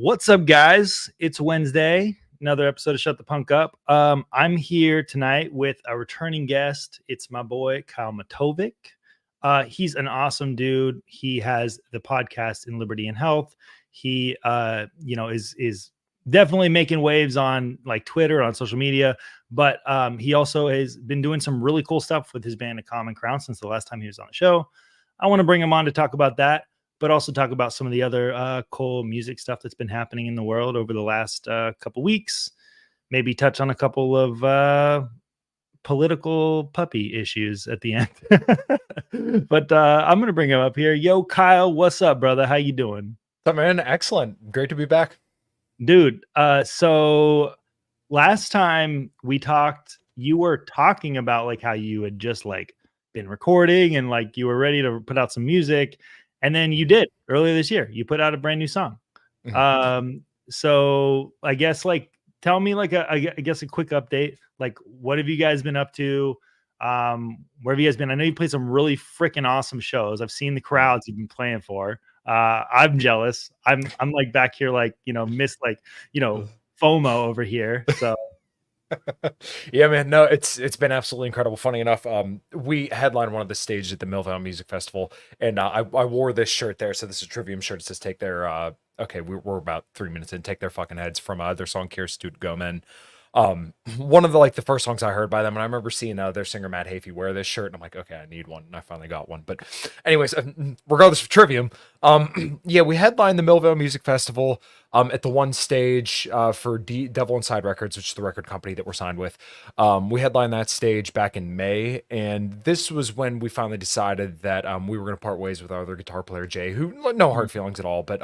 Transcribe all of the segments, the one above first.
What's up, guys? It's Wednesday. Another episode of Shut the Punk Up. I'm here tonight with a returning guest. It's my boy Kyle Matovcik. He's an awesome dude. He has the podcast in Liberty and Health. He, is definitely making waves on like Twitter, on social media. But he also has been doing some really cool stuff with his band, A Common Crown, since the last time he was on the show. I want to bring him on to talk about that, but also talk about some of the other cool music stuff that's been happening in the world over the last couple weeks. Maybe touch on a couple of political puppy issues at the end. But I'm going to bring him up here. Yo, Kyle, what's up, brother? How you doing? What's up, man? Excellent. Great to be back. Dude, so last time we talked, you were talking about like how you had just like been recording and like you were ready to put out some music. And then you did earlier this year. You put out a brand new song. So I guess like tell me like I guess a quick update. Like what have you guys been up to? Where have you guys been? I know you played some really freaking awesome shows. I've seen the crowds you've been playing for. I'm jealous. I'm like back here like, missed like, FOMO over here. So Yeah, man. No, it's been absolutely incredible. Funny enough, we headlined one of the stages at the Millvale Music Festival, and I wore this shirt there. So this is a Trivium shirt. It says "Take their." Okay, we're about 3 minutes in. Take their fucking heads from their song "Kier Stut Gomen." One of the first songs I heard by them, and I remember seeing their singer Matt Hafey wear this shirt, and I'm like, okay, I need one, and I finally got one. But anyways, regardless of Trivium, yeah, we headlined the Millvale Music Festival at the one stage for Devil Inside Records, which is the record company that we're signed with. We headlined that stage back in May, and this was when we finally decided that we were going to part ways with our other guitar player Jay, who no hard feelings at all, but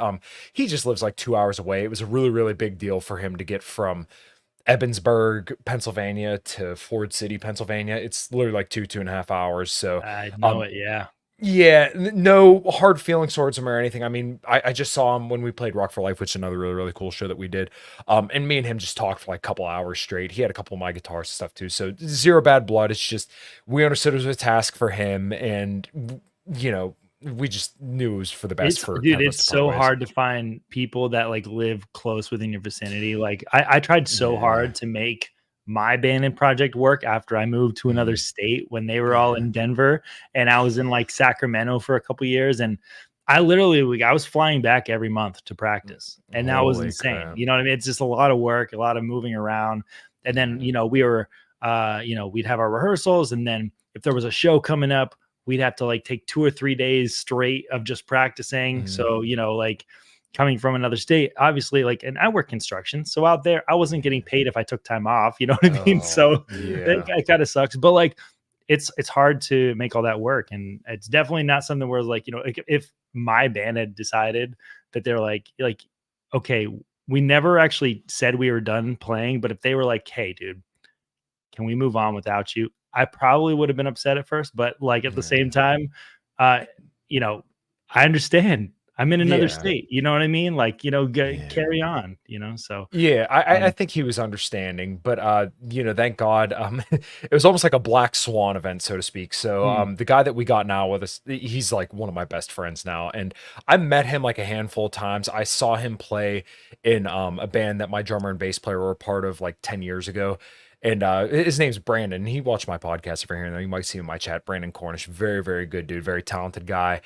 he just lives like 2 hours away. It was a really, really big deal for him to get from Evansburg, Pennsylvania to Ford City, Pennsylvania. It's literally like 2.5 hours. So I know it. Yeah. Yeah, no hard feelings towards him or anything. I mean, I just saw him when we played Rock for Life, which is another really, really cool show that we did. And me and him just talked for like a couple hours straight. He had a couple of my guitars and stuff too. So zero bad blood. It's just we understood it was a task for him, and we just knew it was for the best for dude. It's so hard to find people that like live close within your vicinity. Like I tried so hard to make my band and project work after I moved to another state when they were all in Denver, and I was in like Sacramento for a couple years, and I literally I was flying back every month to practice, and that was insane. Crap. You know what I mean? It's just a lot of work, a lot of moving around, and then we were we'd have our rehearsals, and then if there was a show coming up, we'd have to like take 2 or 3 days straight of just practicing. So, like coming from another state, obviously, like, and I work construction. So out there, I wasn't getting paid if I took time off, you know what I mean? So it kind of sucks, but like, it's hard to make all that work. And it's definitely not something where like, if my band had decided that they're like, okay, we never actually said we were done playing, but if they were like, hey dude, can we move on without you? I probably would have been upset at first, but like at the same time, I understand. I'm in another state. You know what I mean? Like, carry on, so. Yeah, I think he was understanding, but thank God. It was almost like a black swan event, so to speak. So the guy that we got now with us, he's like one of my best friends now. And I met him like a handful of times. I saw him play in a band that my drummer and bass player were a part of like 10 years ago. And his name's Brandon. He watched my podcast every here and there. You might see him in my chat. Brandon Cornish, very, very good dude, very talented guy.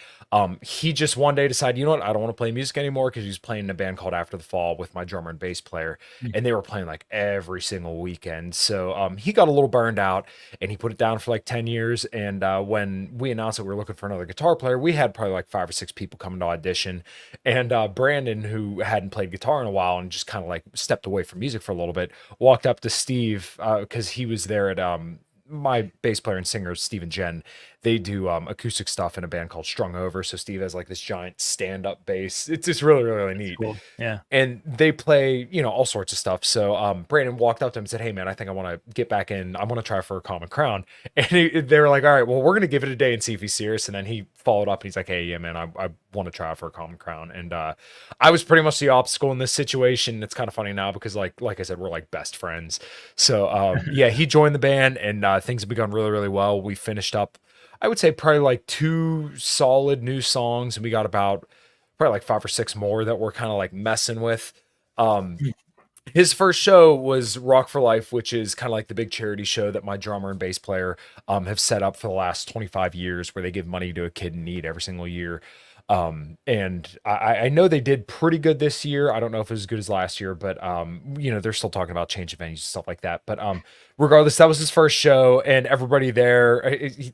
He just one day decided, you know what, I don't want to play music anymore, because he was playing in a band called After the Fall with my drummer and bass player, and they were playing like every single weekend. So he got a little burned out, and he put it down for like 10 years. And when we announced that we were looking for another guitar player, we had probably like 5 or 6 people coming to audition. And Brandon, who hadn't played guitar in a while and just kind of like stepped away from music for a little bit, walked up to Steve, because he was there at my bass player and singer Steve and Jen. They do acoustic stuff in a band called Strung Over. So Steve has like this giant stand-up bass. It's just really, really neat. Cool. Yeah. And they play, all sorts of stuff. So Brandon walked up to him and said, hey man, I think I want to get back in. I want to try for a Common Crown. And they were like, all right, well, we're going to give it a day and see if he's serious. And then he followed up and he's like, hey, yeah, man, I want to try for a Common Crown. And I was pretty much the obstacle in this situation. It's kind of funny now because like I said, we're like best friends. So yeah, he joined the band, and things have begun really, really well. We finished up, I would say, probably like 2 solid new songs, and we got about probably like 5 or 6 more that we're kind of like messing with. His first show was Rock for Life, which is kind of like the big charity show that my drummer and bass player have set up for the last 25 years, where they give money to a kid in need every single year. And I know they did pretty good this year. I don't know if it was as good as last year, but they're still talking about changing venues and stuff like that. But regardless, that was his first show, and everybody there,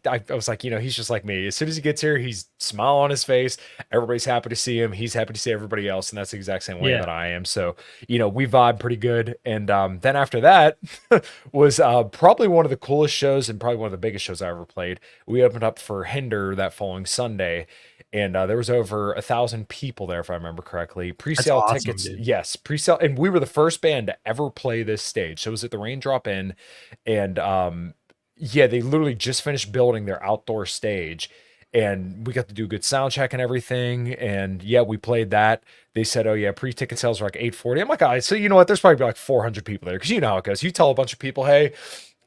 I was like, he's just like me. As soon as he gets here, he's smile on his face. Everybody's happy to see him. He's happy to see everybody else, and that's the exact same way that I am. So, we vibe pretty good. And then after that was probably one of the coolest shows and probably one of the biggest shows I ever played. We opened up for Hinder that following Sunday. And there was over 1,000 people there, if I remember correctly. Pre-sale awesome, tickets, dude. yes, pre-sale, and we were the first band to ever play this stage. So it was at the Raindrop Inn, and they literally just finished building their outdoor stage, and we got to do a good sound check and everything. And we played that. They said, "Oh yeah, pre-ticket sales are like $840." I'm like, "All right, so you know what? There's probably like 400 people there, because you know how it goes. You tell a bunch of people, hey,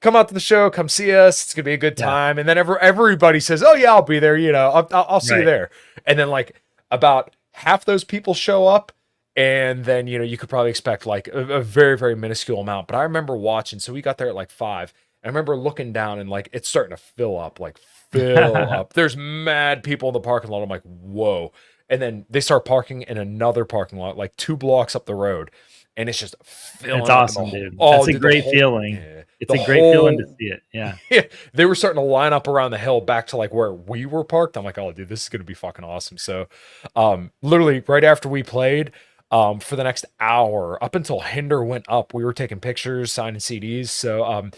come out to the show, come see us. It's gonna be a good time." And then everybody says, "Oh yeah, I'll be there. I'll see you there." And then like about half those people show up, and then you could probably expect like a very, very minuscule amount. But I remember watching. So we got there at like 5. I remember looking down, and like it's starting to fill up. There's mad people in the parking lot. I'm like, whoa. And then they start parking in another parking lot, like 2 blocks up the road. And it's just filling. It's awesome, dude. That's a great feeling. It's a great feeling to see it. Yeah. They were starting to line up around the hill back to like where we were parked. I'm like, oh, dude, this is going to be fucking awesome. So, literally right after we played, for the next hour, up until Hinder went up, we were taking pictures, signing CDs. So,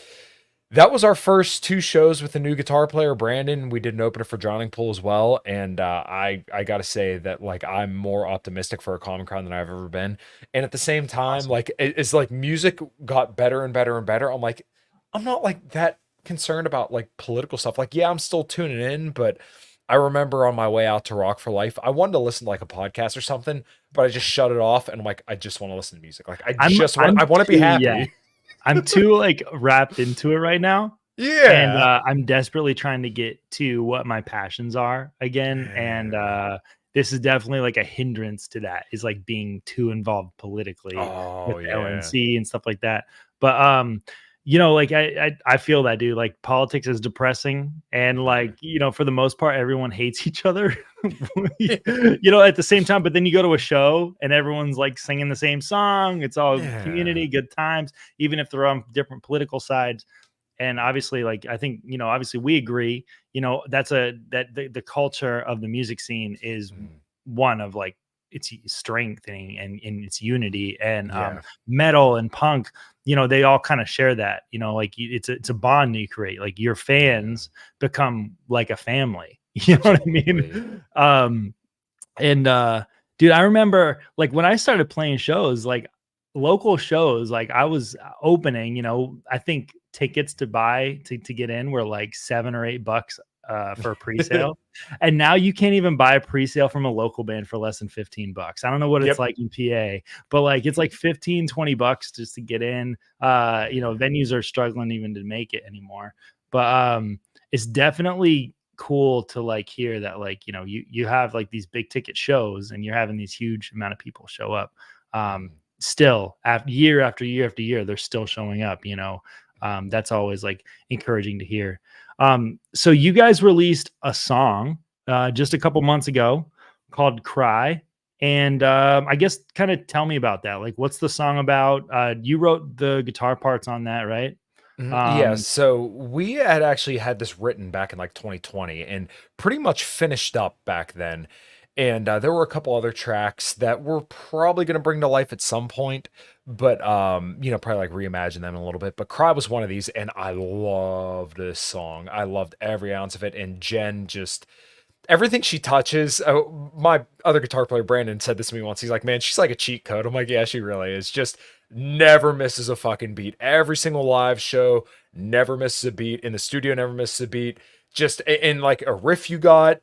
that was our first 2 shows with the new guitar player, Brandon. We did an opener for Drowning Pool as well. And I got to say that like I'm more optimistic for a Common Crown than I've ever been. And at the same time, like it's like music got better and better and better. I'm like, I'm not like that concerned about like political stuff. Like, I'm still tuning in, but I remember on my way out to Rock for Life, I wanted to listen to like a podcast or something, but I just shut it off. And I'm like, I just want to listen to music. Like I want to be happy. Yeah. I'm too like wrapped into it right now. Yeah. And I'm desperately trying to get to what my passions are again. And this is definitely like a hindrance to that, is like being too involved politically with LNC and stuff like that. But like I feel that, dude. Like politics is depressing, and like for the most part everyone hates each other. At the same time, but then you go to a show and everyone's like singing the same song. It's all community, good times, even if they're on different political sides. And obviously, like I think obviously we agree. That's the culture of the music scene is one of like its strengthening and its unity, and metal and punk, they all kind of share that. Like it's a bond you create. Like your fans become like a family. You know what I mean? Dude, I remember like when I started playing shows, like local shows, like I was opening, I think tickets to buy to get in were like $7 or $8 for a pre-sale. And now you can't even buy a pre-sale from a local band for less than $15. I don't know what it's like in PA, but like it's like $15-$20 just to get in. Venues are struggling even to make it anymore. But it's definitely cool to like hear that like you have like these big ticket shows and you're having these huge amount of people show up. Still after year after year after year, they're still showing up. That's always like encouraging to hear. So you guys released a song just a couple months ago called Cry. And I guess kind of tell me about that. Like, what's the song about? You wrote the guitar parts on that, right? So we had actually had this written back in like 2020 and pretty much finished up back then. And there were a couple other tracks that we're probably going to bring to life at some point, but probably like reimagine them a little bit. But Cry was one of these, and I loved this song. I loved every ounce of it. And Jen just everything she touches. My other guitar player Brandon said this to me once. He's like, "Man, she's like a cheat code." I'm like, "Yeah, she really is." Just never misses a fucking beat. Every single live show never misses a beat. In the studio, never misses a beat. Just in like a riff you got.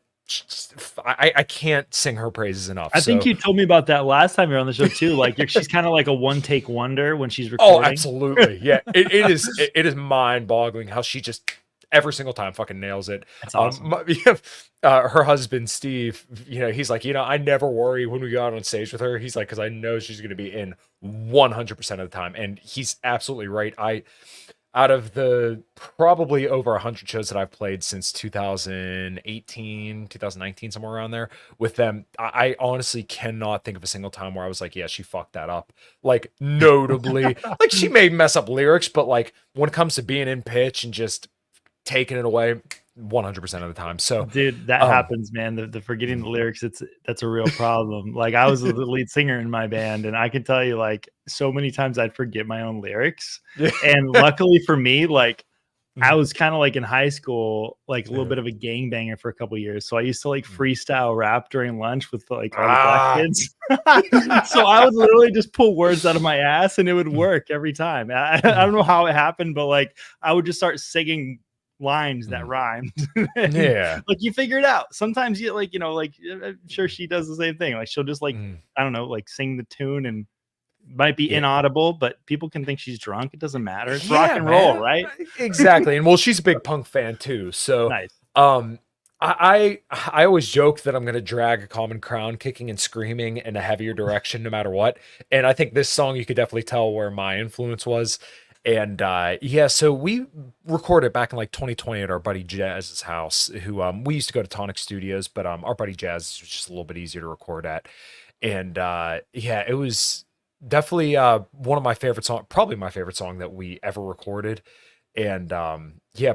I can't sing her praises enough. I think you told me about that last time you were on the show too. Like she's kind of like a one-take wonder when she's recording. Oh, absolutely. Yeah. It is mind-boggling how she just every single time fucking nails it. That's awesome. Her husband Steve, he's like, I never worry when we go out on stage with her. He's like, because I know she's going to be in 100% of the time, and he's absolutely right. Out of the probably over 100 shows that I've played since 2018, 2019, somewhere around there with them, I honestly cannot think of a single time where I was like, yeah, she fucked that up. Like, notably, like, she may mess up lyrics, but like when it comes to being in pitch and just taking it away, 100% of the time. So, dude, that happens, man. The forgetting the lyrics, that's a real problem. Like, I was the lead singer in my band, and I can tell you, like, so many times I'd forget my own lyrics. And luckily for me, like, I was kind of like in high school, like a little bit of a gangbanger for a couple years. So I used to like freestyle rap during lunch with like all the black kids. So I would literally just pull words out of my ass and it would work every time. I don't know how it happened, but like I would just start singing lines that rhymed. Yeah. Like you figure it out. Sometimes you like, like I'm sure she does the same thing. Like she'll just like, I don't know, like sing the tune and might be inaudible, but people can think she's drunk. It doesn't matter. It's rock and roll, right? Exactly. And well, she's a big punk fan too. So nice. I always joke that I'm gonna drag a Common Crown kicking and screaming in a heavier direction no matter what. And I think this song you could definitely tell where my influence was. And so we recorded back in like 2020 at our buddy Jazz's house, who we used to go to Tonic Studios, but our buddy Jazz was just a little bit easier to record at. And it was definitely one of my favorite songs, probably my favorite song that we ever recorded. And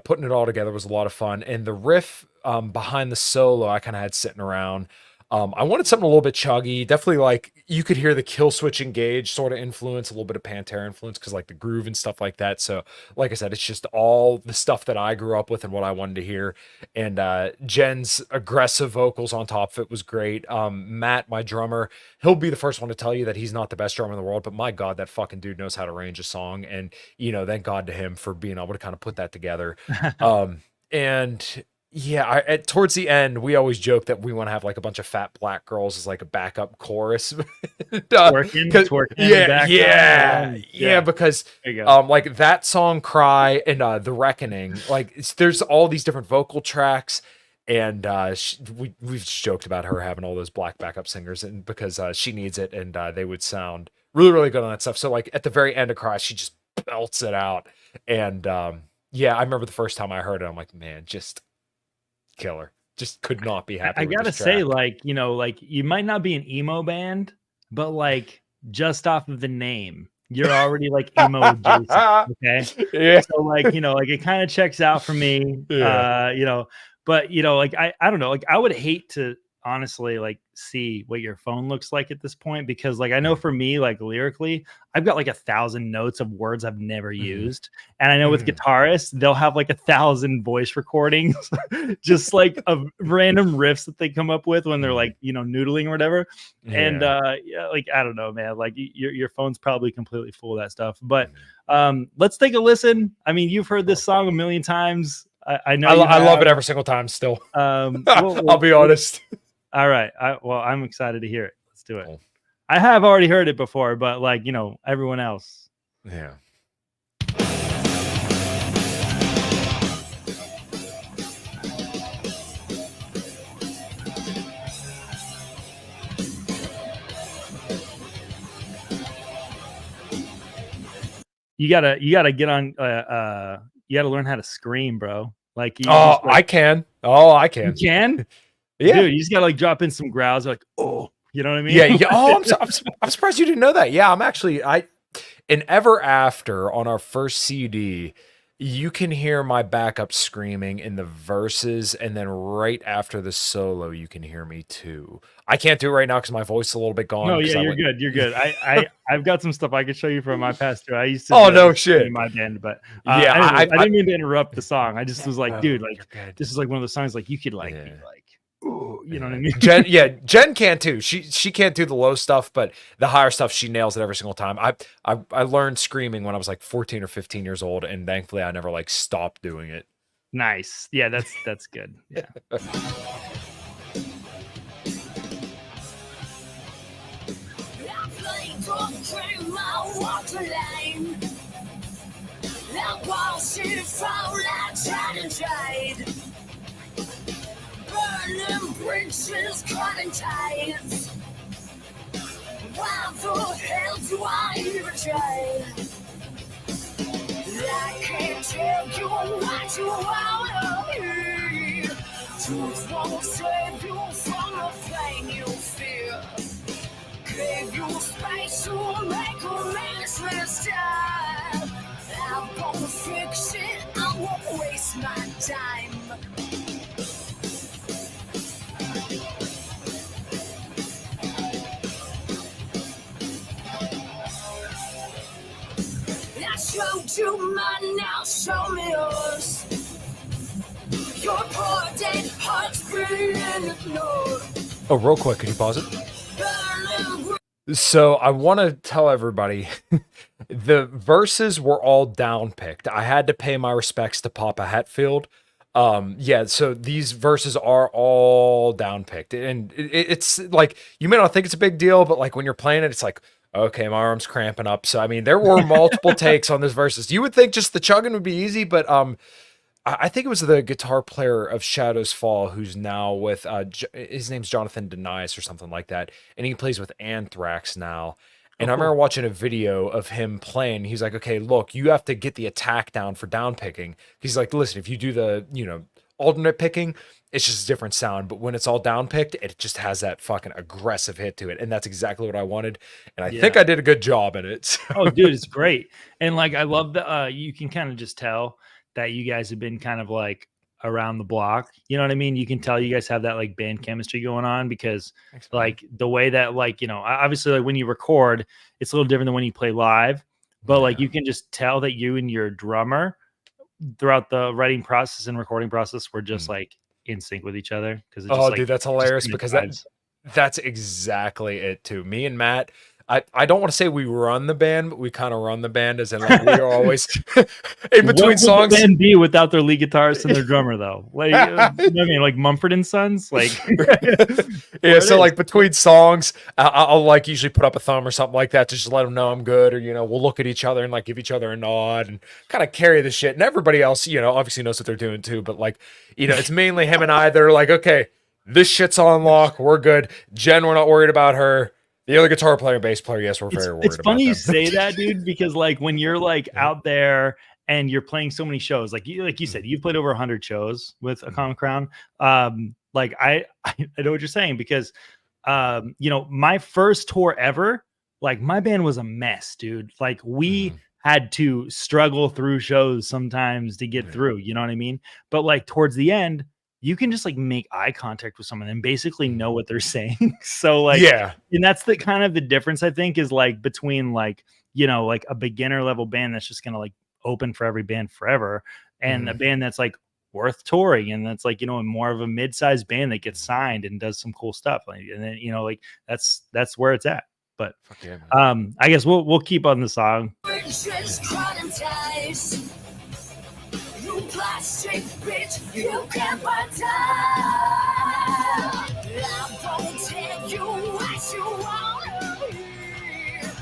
putting it all together was a lot of fun. And the riff behind the solo I kind of had sitting around. I wanted something a little bit chuggy, definitely like you could hear the Kill Switch Engage sort of influence, a little bit of Pantera influence because like the groove and stuff like that. So like I said, it's just all the stuff that I grew up with and what I wanted to hear. And Jen's aggressive vocals on top of it was great. Matt, my drummer, he'll be the first one to tell you that he's not the best drummer in the world, but my God, that fucking dude knows how to arrange a song. And, thank God to him for being able to kind of put that together. Towards the end, we always joke that we want to have like a bunch of fat black girls as like a backup chorus. Twerking, because like that song "Cry" and "The Reckoning," like there's all these different vocal tracks, and we've just joked about her having all those black backup singers, and because she needs it, and they would sound really really good on that stuff. So like at the very end of "Cry," she just belts it out, and I remember the first time I heard it, I'm like, man, just killer. Just could not be happy. I gotta say, like, like you might not be an emo band, but like just off of the name, you're already like emo adjacent. Okay. Yeah. So like, like it kind of checks out for me. Yeah. But like I don't know, like I would hate to honestly like see what your phone looks like at this point, because like I know for me, like lyrically, I've got like 1,000 notes of words I've never used, and I know with guitarists they'll have like 1,000 voice recordings just like of random riffs that they come up with when they're like noodling or whatever. And like I don't know, man, like your phone's probably completely full of that stuff. But let's take a listen. I mean, you've heard this song a million times. I know I love it every single time still. I'll be honest. All right. I'm excited to hear it. Let's do it. Cool. I have already heard it before, but like, everyone else. Yeah. You gotta get on, you gotta learn how to scream, bro. Like, I can. You can? Yeah, dude, you just gotta like drop in some growls, like, oh, you know what I mean? Yeah. Oh, I'm surprised you didn't know that. Yeah, I'm actually in Ever After on our first CD, you can hear my backup screaming in the verses, and then right after the solo, you can hear me too. I can't do it right now because my voice is a little bit gone. No, yeah, you're good. You're good. I've got some stuff I could show you from my past too. I used to. Oh no, shit. In my band, but I didn't mean to interrupt the song. I just was like, dude, like this is like one of those songs like you could like be like. Ooh, you know what I mean? Jen can too. She can't do the low stuff, but the higher stuff she nails it every single time. I learned screaming when I was like 14 or 15 years old, and thankfully I never like stopped doing it. Nice. Yeah, that's good. Yeah. and tide. Burning bridges, cutting ties. Why the hell do I even try? I can't tell you what you want of me. Truth won't save you from the pain you feel. Give you space to make a restless time. I won't fix it, I won't waste my time. I showed you mine, now show me yours. Your poor dead heart's being ignored. Oh, real quick, could you pause it? So I want to tell everybody the verses were all downpicked. I had to pay my respects to Papa Hatfield. Yeah, so these verses are all downpicked, and it's like, you may not think it's a big deal, but like when you're playing it, it's like, okay, my arm's cramping up. So I mean, there were multiple takes on these verses. You would think just the chugging would be easy, but I think it was the guitar player of Shadows Fall who's now with his name's Jonathan Denies or something like that, and he plays with Anthrax now. And I remember watching a video of him playing. He's like, okay, look, you have to get the attack down for down picking. He's like, listen, if you do the, alternate picking, it's just a different sound. But when it's all down picked, it just has that fucking aggressive hit to it. And that's exactly what I wanted. And I think I did a good job in it. So. Oh, dude, it's great. And like, I love the, you can kind of just tell that you guys have been kind of like around the block. You know what I mean? You can tell you guys have that like band chemistry going on, because like the way that like, obviously like when you record, it's a little different than when you play live, but like you can just tell that you and your drummer throughout the writing process and recording process were just like in sync with each other. Cause it's dude, that's hilarious, because that's exactly it too. Me and Matt, I don't want to say we run the band, but we kind of run the band, as in like we are always in between songs. What would the band be without their lead guitarist and their drummer, though? Like, I mean, like Mumford and Sons, like yeah. So like between songs, I'll like usually put up a thumb or something like that to just let them know I'm good, or we'll look at each other and like give each other a nod and kind of carry the shit. And everybody else, obviously knows what they're doing too. But like, it's mainly him and I. They're like, okay, this shit's on lock, we're good. Jen, we're not worried about her. The other guitar player and bass player, yes, we're very worried about them. It's funny you say that, dude, because like when you're like out there and you're playing so many shows, like you said, you've played over 100 shows with A Common Crown. Like I know what you're saying, because my first tour ever, like my band was a mess, dude. Like we had to struggle through shows sometimes to get through, you know what I mean? But like towards the end, you can just like make eye contact with someone and basically know what they're saying. So like, and that's the kind of the difference, I think, is like between like, like a beginner level band that's just going to like open for every band forever, and a band that's like worth touring, and that's like, more of a mid-sized band that gets signed and does some cool stuff. Like, and then, like that's where it's at. But I guess we'll keep on the song. Plastic bitch, you can't buy time. I won't tell you what you want to hear.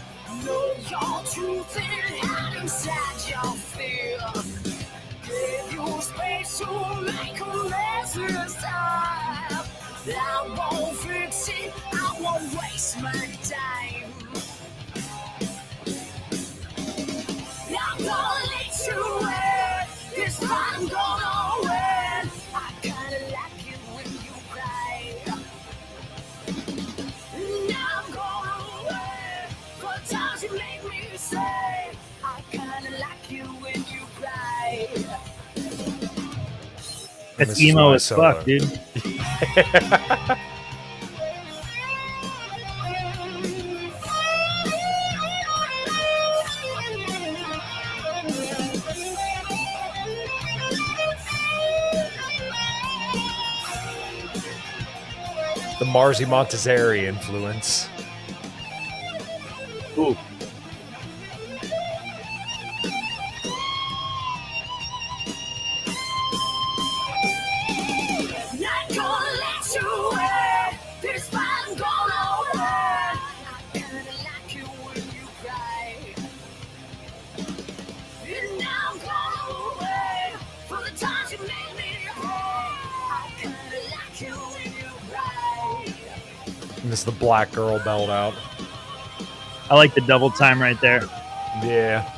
Know your truth and hide inside your fear. Give you space to make a restless time. I won't fix it, I won't waste my time. I'm gonna let you in. This I'm gonna win. I kinda like it when you cry. Now I'm gonna win. For times you make me say, I kinda like you when you cry. That's emo as fuck, dude. The Marzi Montazeri influence. Ooh. Not gonna let you in. This I'm gonna win. I kinda like you when you cry. And now I'm gonna win for the time. And this is the black girl belt out. I like the double time right there. Yeah.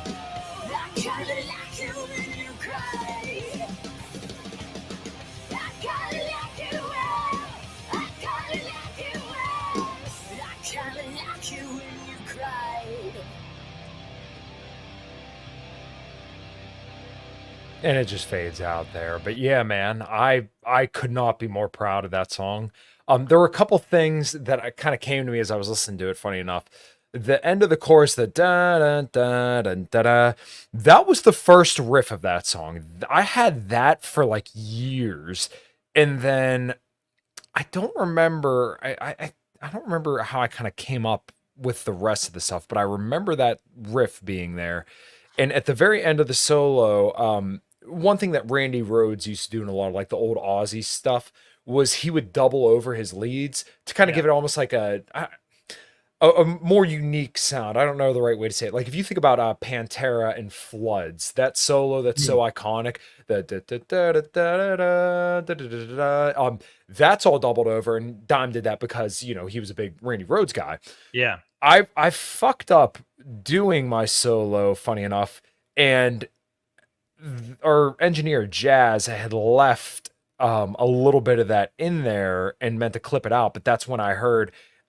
And it just fades out there. But yeah, man, I could not be more proud of that song. There were a couple things that kind of came to me as I was listening to it, funny enough. The end of the chorus, the da da da da da da, that was the first riff of that song. I had that for like years. And then I don't remember I don't remember how I kind of came up with the rest of the stuff, but I remember that riff being there. And at the very end of the solo, one thing that Randy Rhoads used to do in a lot of like the old Aussie stuff was he would double over his leads to kind of give it almost like a more unique sound. I don't know the right way to say it. Like if you think about Pantera and Floods, that solo that's so iconic, the that's all doubled over, and Dime did that because you know he was a big Randy Rhoads guy. Yeah. I fucked up doing my solo, funny enough, and our engineer Jazz had left a little bit of that in there and meant to clip it out, but that's when I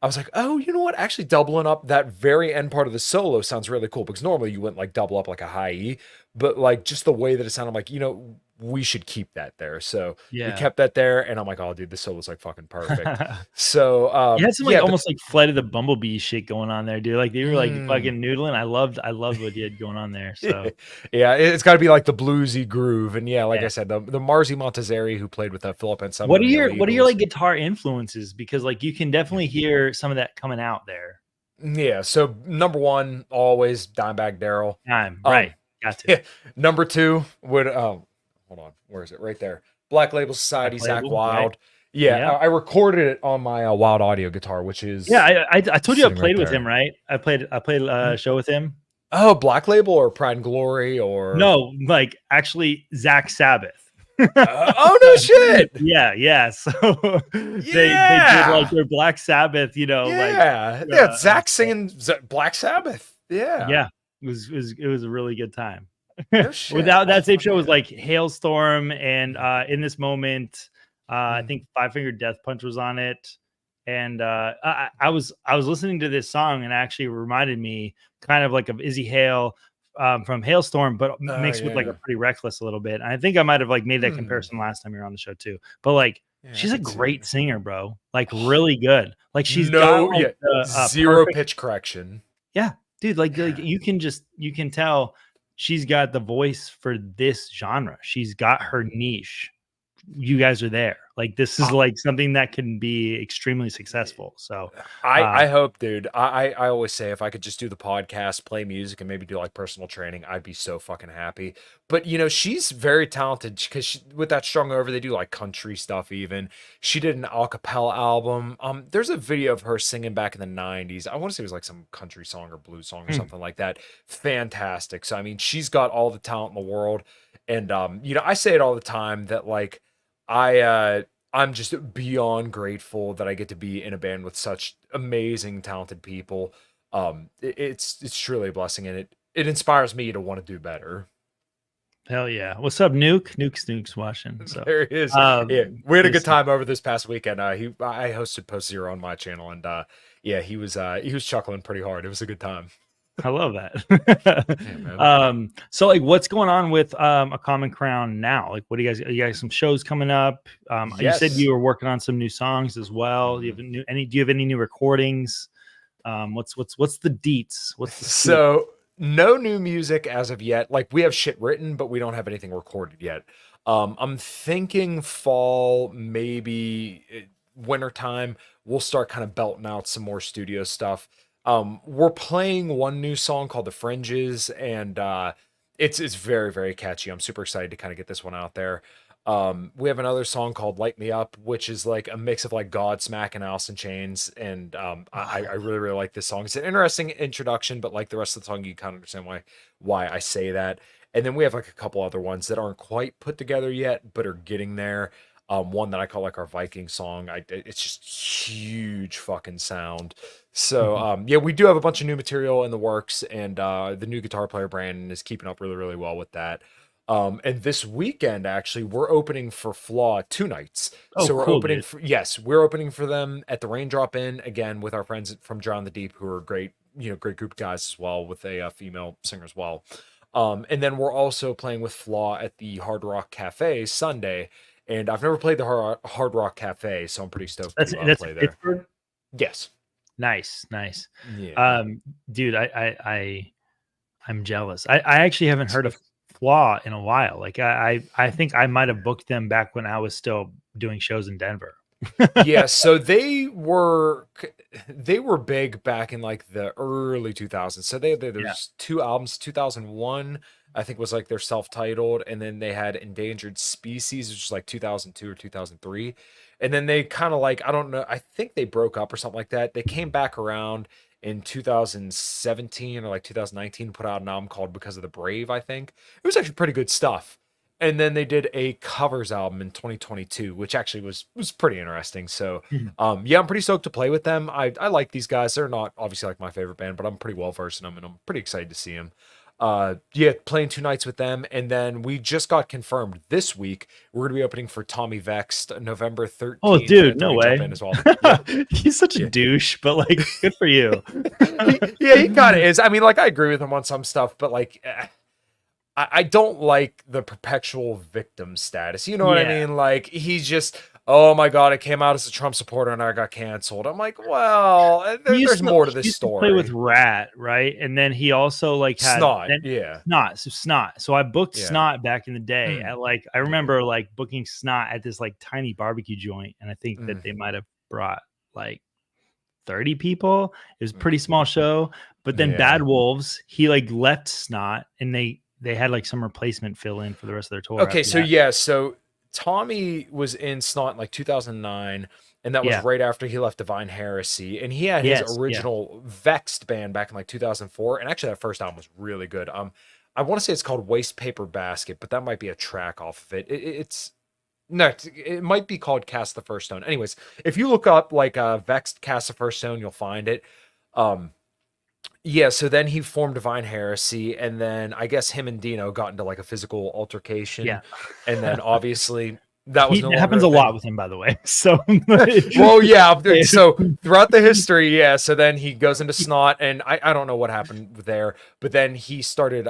was like, oh, you know what? Actually, doubling up that very end part of the solo sounds really cool because normally you wouldn't like double up like a high E, but like just the way that it sounded, I'm like, you know, we should keep that there. So we kept that there, and I'm like, oh, dude, the solo's like fucking perfect. So you had some like almost like Flight of the Bumblebee shit going on there, dude. Like they were like fucking noodling. I loved what you had going on there. So yeah, it's got to be like the bluesy groove, and like I said, the Marzi Montazeri who played with Philip and some. What are your like guitar influences? Because like you can definitely hear some of that coming out there. Yeah. So number one, always Dimebag Darrell. Right. Got to. Yeah. Number two would hold on, where is it? Right there. Black Label Society, Zach Wild. Right. Yeah, I recorded it on my Wild Audio guitar, which is I told you I played with him, right? I played a show with him. Oh, Black Label or Pride and Glory or no, like actually Zach Sabbath. Oh no shit. Yeah. So they did like their Black Sabbath, you know, like Zach singing Black Sabbath. Yeah. It was a really good time. Without that same show was like Hailstorm and In This Moment, I think Five Finger Death Punch was on it. And I was listening to this song and actually reminded me kind of like of Izzy Hale from Hailstorm, but mixed with like a Pretty Reckless a little bit. And I think I might have like made that comparison last time you were on the show too. But like she's a great singer, bro. Like really good. Like she's got like, zero pitch correction. Yeah, dude. Like you can tell she's got the voice for this genre. She's got her niche. You guys are there. Like this is like something that can be extremely successful. So I hope, dude. I always say if I could just do the podcast, play music, and maybe do like personal training, I'd be so fucking happy. But you know, she's very talented because with that Strung Over, they do like country stuff. Even she did an a cappella album. There's a video of her singing back in the '90s. I want to say it was like some country song or blues song or something like that. Fantastic. So I mean, she's got all the talent in the world. And you know, I say it all the time that like I'm just beyond grateful that I get to be in a band with such amazing, talented people. It's truly a blessing, and it inspires me to want to do better. Hell yeah! What's up, Nuke? Nuke's watching. So there he is. We had a good time over this past weekend. I hosted Post Zero on my channel, and he was chuckling pretty hard. It was a good time. I love that. So like what's going on with A Common Crown now? Like what do you guys some shows coming up? You said you were working on some new songs as well. Do you have any new recordings? What's the deets? So no new music as of yet. Like we have shit written, but we don't have anything recorded yet. I'm thinking fall, maybe wintertime, we'll start kind of belting out some more studio stuff. We're playing one new song called The Fringes, and it's very, very catchy. I'm super excited to kind of get this one out there. We have another song called Light Me Up, which is like a mix of like Godsmack and Alice in Chains, and I really, really like this song. It's an interesting introduction, but like the rest of the song, you kind of understand why I say that. And then we have like a couple other ones that aren't quite put together yet, but are getting there. One that I call like our Viking song. It's just huge fucking sound. So yeah, we do have a bunch of new material in the works, and the new guitar player Brandon is keeping up really, really well with that. And this weekend, actually, we're opening for Flaw 2 nights. Oh, So we're cool, opening dude. for, yes, we're opening for them at the Raindrop Inn again with our friends from Drown the Deep, who are great, great group of guys as well, with a female singer as well. And then we're also playing with Flaw at the Hard Rock Cafe Sunday. And I've never played the Hard Rock Cafe, so I'm pretty stoked That's to that's play in there. Pittsburgh? Yes. Nice. Yeah. Dude, I'm jealous. I actually haven't heard of Flaw in a while. Like I think I might have booked them back when I was still doing shows in Denver. Yeah, so they were big back in like the early 2000s. So there's 2 albums. 2001 I think was like their self-titled, and then they had Endangered Species, which was like 2002 or 2003. And then they kind of like, I don't know, I think they broke up or something like that. They came back around in 2017 or like 2019, put out an album called Because of the Brave, I think. It was actually pretty good stuff. And then they did a covers album in 2022, which actually was pretty interesting. So yeah, I'm pretty stoked to play with them. I like these guys. They're not obviously like my favorite band, but I'm pretty well versed in them, and I'm pretty excited to see them. Yeah, playing 2 nights with them, and then we just got confirmed this week we're gonna be opening for Tommy Vexed November 13th. Oh, dude, no way. As well. Yeah. He's such a douche, but like, good for you. Yeah, he kind of is. I mean, like, I agree with him on some stuff, but like, I don't like the perpetual victim status. You know what I mean? Like, he's just, oh my God, I came out as a Trump supporter and I got canceled. I'm like, well, there's more to this story. Play with Rat, right? And then he also like had Snot. So I booked Snot back in the day. At like, I remember like booking Snot at this like tiny barbecue joint, and I think that they might have brought like 30 people. It was a pretty small show. But then Bad Wolves, he like left Snot, and they had like some replacement fill in for the rest of their tour. Okay, so so Tommy was in Snot in like 2009, and that was right after he left Divine Heresy, and he had his original Vexed band back in like 2004, and actually that first album was really good. I want to say it's called Waste Paper Basket, but that might be a track off of it. It might be called Cast the First Stone. Anyways, if you look up like Vexed Cast the First Stone, you'll find it. Yeah, so then he formed Divine Heresy, and then I guess him and Dino got into like a physical altercation. Yeah. And then obviously that was it happens a lot with him, by the way. So well, yeah. So throughout the history, so then he goes into Snot, and I don't know what happened there, but then he started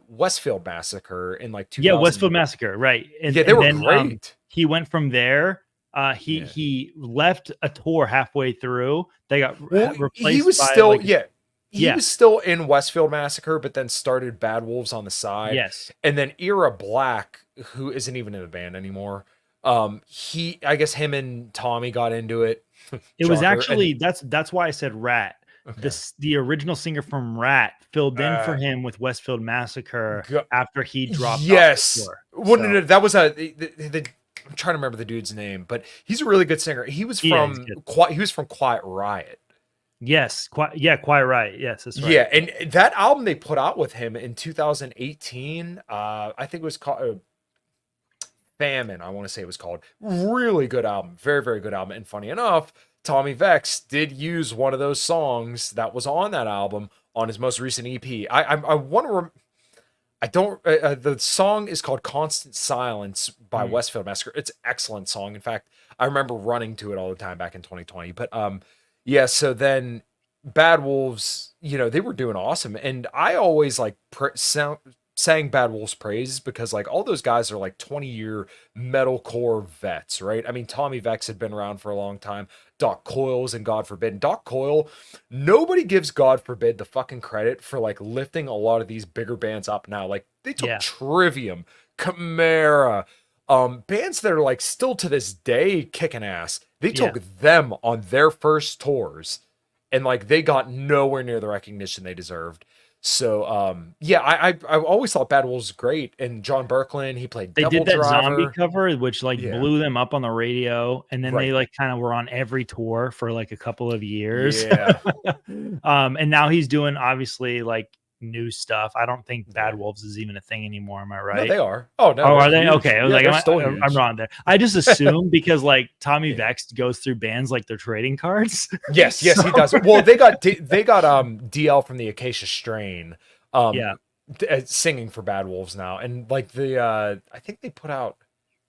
Westfield Massacre in like 2000. Yeah, Westfield Massacre, right. And they were great. He went from there. He left a tour halfway through. They got replaced. He was still He was still in Westfield Massacre, but then started Bad Wolves on the side. Yes. And then Era Black, who isn't even in the band anymore. I guess him and Tommy got into it. It was actually, that's why I said Rat. Okay. The original singer from Rat filled in for him with Westfield Massacre after he dropped off the tour. Well, no, that was I'm trying to remember the dude's name, but he's a really good singer. He was from Quiet Riot. Yes, Quiet Riot. Yes, that's right. Yeah, and that album they put out with him in 2018, I think it was called Famine. I want to say it was called. Really good album, very, very good album. And funny enough, Tommy Vex did use one of those songs that was on that album on his most recent EP. I want to. The song is called Constant Silence by Westfield Massacre. It's an excellent song. In fact, I remember running to it all the time back in 2020. But yeah, so then Bad Wolves, they were doing awesome. And I always like sang Bad Wolves praises because like all those guys are like 20-year metalcore vets, right? I mean, Tommy Vex had been around for a long time. Doc Coyle's and God Forbid. Doc Coyle, nobody gives God Forbid the fucking credit for like lifting a lot of these bigger bands up now. Like they took Trivium, Chimera, bands that are like still to this day kicking ass. They took them on their first tours, and like they got nowhere near the recognition they deserved. So I always thought Bad Wolves was great, and John Birkeland, he played. They Devil did that Driver. Zombie cover, which like blew them up on the radio, and then they like kind of were on every tour for like a couple of years. Yeah. And now he's doing obviously like new stuff. I don't think Bad Wolves is even a thing anymore. Am I No, right? they are. Oh no, Oh, are they're they? huge. Okay. I was Yeah, like, they're still I'm huge. wrong there. I just assume because like Tommy Yeah. Vex goes through bands like they're trading cards. Yes, he does. Well, they got DL from the Acacia Strain, Yeah. singing for Bad Wolves now, and like I think they put out,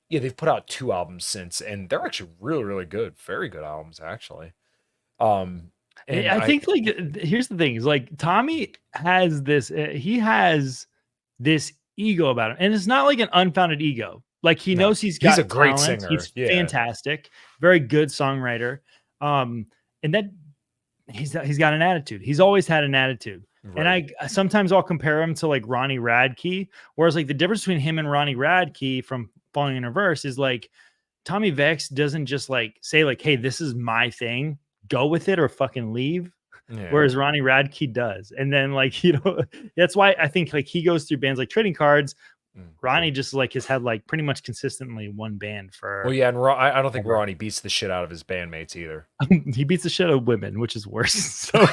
they've put out 2 albums since, and they're actually really, really good, very good albums actually. And I think like here's the thing is like Tommy has this he has this ego about him, and it's not like an unfounded ego. Like he No, knows he's got a great talent. singer. He's Yeah. fantastic, very good songwriter. And that he's got an attitude. He's always had an attitude. Right. And I sometimes I'll compare him to like Ronnie Radke, whereas like the difference between him and Ronnie Radke from Falling in Reverse is like Tommy Vex doesn't just like say like, hey, this is my thing, go with it or fucking leave. Yeah. Whereas Ronnie Radke does. And then like, you know, that's why I think like he goes through bands like Trading Cards. Ronnie just like has had like pretty much consistently one band for. Well, yeah, and I don't think Ronnie beats the shit out of his bandmates either. He beats the shit out of women, which is worse. So.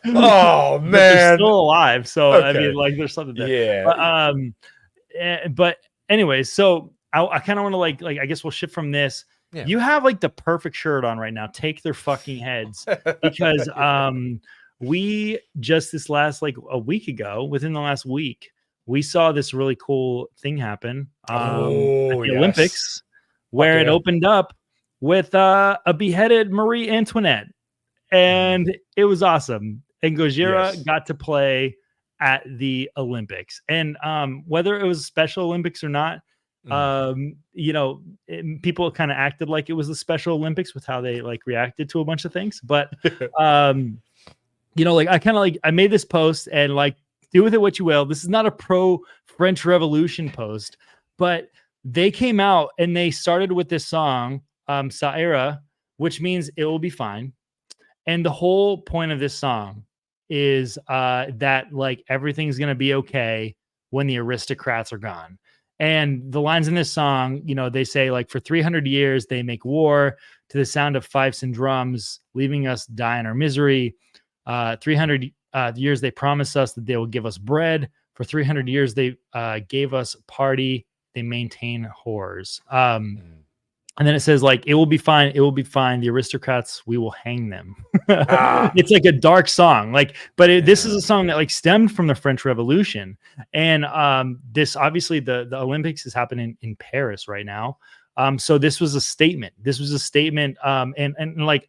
Oh man, they're still alive. So Okay. I mean, like, there's something there. Yeah. But anyways, so I kind of want to like I guess we'll shift from this. Yeah. You have like the perfect shirt on right now. Take their fucking heads, because we just this last like a week ago, within the last week, we saw this really cool thing happen at the Olympics, where it opened up with a beheaded Marie Antoinette, and it was awesome. And Gojira got to play at the Olympics, and whether it was Special Olympics or not, you know, people kind of acted like it was the Special Olympics with how they like reacted to a bunch of things. But you know, like I made this post, and like, do with it what you will. This is not a pro French Revolution post, but they came out and they started with this song, Saira, which means it will be fine. And the whole point of this song is that like everything's gonna be okay when the aristocrats are gone. And the lines in this song, you know, they say like, for 300 years they make war to the sound of fifes and drums, leaving us die in our misery. 300 years they promise us that they will give us bread. For 300 years they gave us party. They maintain whores. And then it says like, it will be fine. It will be fine. The aristocrats, we will hang them. It's like a dark song, like, but this is a song that like stemmed from the French Revolution. And this obviously the Olympics is happening in Paris right now. So this was a statement. And like,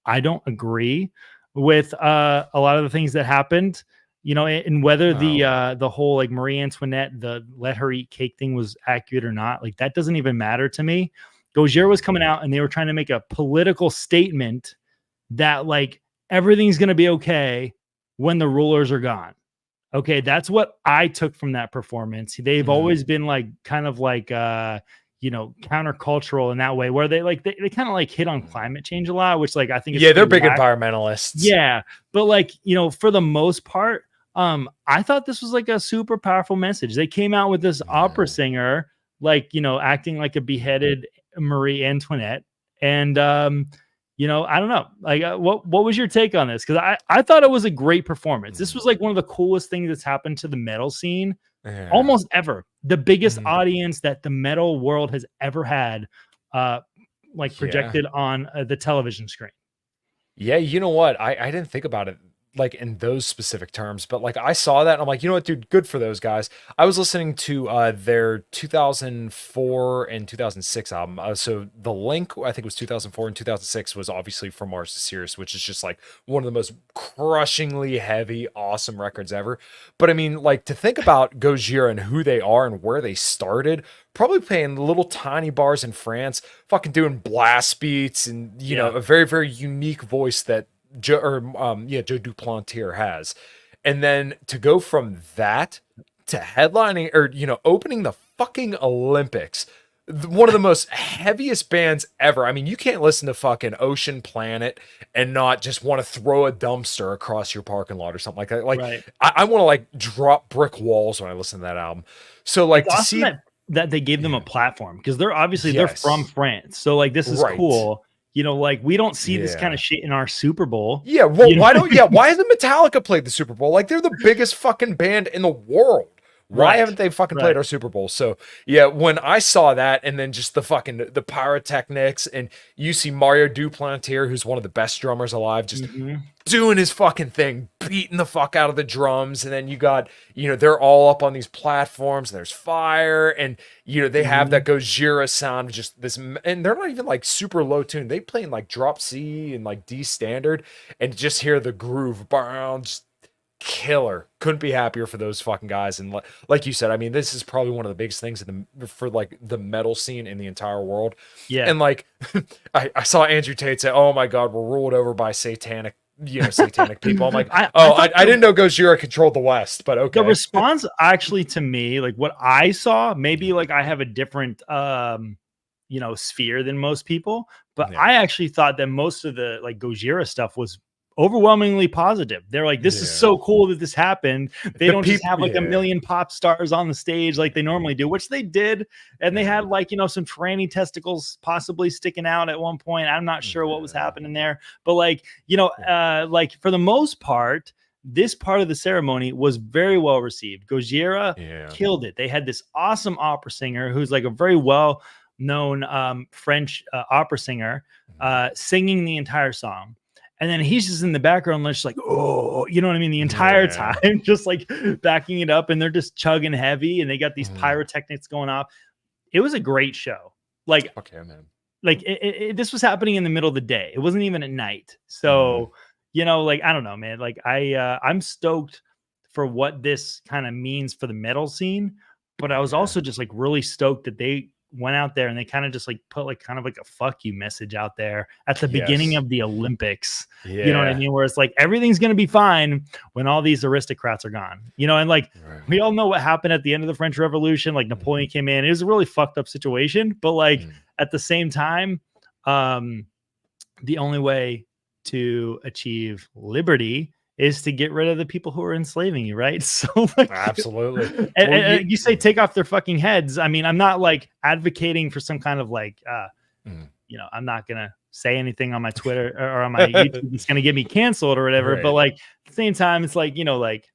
I don't agree with a lot of the things that happened, you know, and whether the whole like Marie Antoinette, the let her eat cake thing was accurate or not, like that doesn't even matter to me. Gojira was coming out and they were trying to make a political statement that like everything's going to be okay when the rulers are gone. Okay, that's what I took from that performance. They've always been like kind of like you know, countercultural in that way, where they kind of like hit on climate change a lot, which like I think they're big environmentalists. Yeah, but like, you know, for the most part, I thought this was like a super powerful message. They came out with this opera singer, like, you know, acting like a beheaded Marie Antoinette, and you know, I don't know, like what was your take on this? Because I thought it was a great performance. This was like one of the coolest things that's happened to the metal scene almost ever. The biggest audience that the metal world has ever had, like projected on the television screen. Yeah, you know what? I didn't think about it like in those specific terms, but like I saw that and I'm like, you know what, dude, good for those guys. I was listening to their 2004 and 2006 album. So The Link, I think it was 2004, and 2006 was obviously From Mars to Sirius, which is just like one of the most crushingly heavy, awesome records ever. But I mean, like, to think about Gojira and who they are and where they started, probably playing little tiny bars in France, fucking doing blast beats and, you know, a very, very unique voice that Joe Duplantier has. And then to go from that to headlining, or, you know, opening the fucking Olympics, one of the most heaviest bands ever. I mean, you can't listen to fucking Ocean Planet and not just want to throw a dumpster across your parking lot or something like that. Like, I want to like drop brick walls when I listen to that album. So like, it's to awesome see that they gave them a platform, because they're obviously they're from France. So like, this is cool. You know, like we don't see this kind of shit in our Super Bowl. Yeah, well, You know? why hasn't Metallica played the Super Bowl? Like, they're the biggest fucking band in the world. Why Right, haven't they fucking right. played our Super Bowl? So yeah, when I saw that, and then just the pyrotechnics, and you see Mario Duplantier, who's one of the best drummers alive, just doing his fucking thing, beating the fuck out of the drums, and then you got, you know, they're all up on these platforms, and there's fire, and you know they have that Gojira sound, just this, and they're not even like super low tune. They play in like drop C and like D standard, and just hear the groove bounce. Killer. Couldn't be happier for those fucking guys. And like you said, I mean, this is probably one of the biggest things for like the metal scene in the entire world. Yeah. And like I saw Andrew Tate say, "Oh my God, we're ruled over by satanic people." I'm like, I didn't know Gojira controlled the West, but okay. The response actually to me, like what I saw, maybe like I have a different you know, sphere than most people, but I actually thought that most of the like Gojira stuff was overwhelmingly positive. They're like, this is so cool that this happened. They don't just have like a million pop stars on the stage like they normally do, which they did. And they had like, you know, some tranny testicles possibly sticking out at one point. I'm not sure what was happening there, but like, you know, like for the most part, this part of the ceremony was very well received. Gojira killed it. They had this awesome opera singer who's like a very well known French opera singer singing the entire song. And then he's just in the background, just like, oh, you know what I mean? The entire time, just like backing it up, and they're just chugging heavy, and they got these pyrotechnics going off. It was a great show. Like, okay, man. Like this was happening in the middle of the day. It wasn't even at night. So, you know, like, I don't know, man. Like I'm stoked for what this kind of means for the metal scene, but I was also just like really stoked that they went out there and they kind of just like put like kind of like a fuck you message out there at the beginning of the Olympics. You know what I mean? Where it's like everything's going to be fine when all these aristocrats are gone, you know, and like we all know what happened at the end of the French Revolution. Like Napoleon came in. It was a really fucked up situation, but like at the same time, the only way to achieve liberty is to get rid of the people who are enslaving you, right? So like, absolutely. And you say take off their fucking heads. I mean, I'm not like advocating for some kind of like you know, I'm not gonna say anything on my Twitter or on my YouTube that's gonna get me canceled or whatever. But like at the same time, it's like, you know, like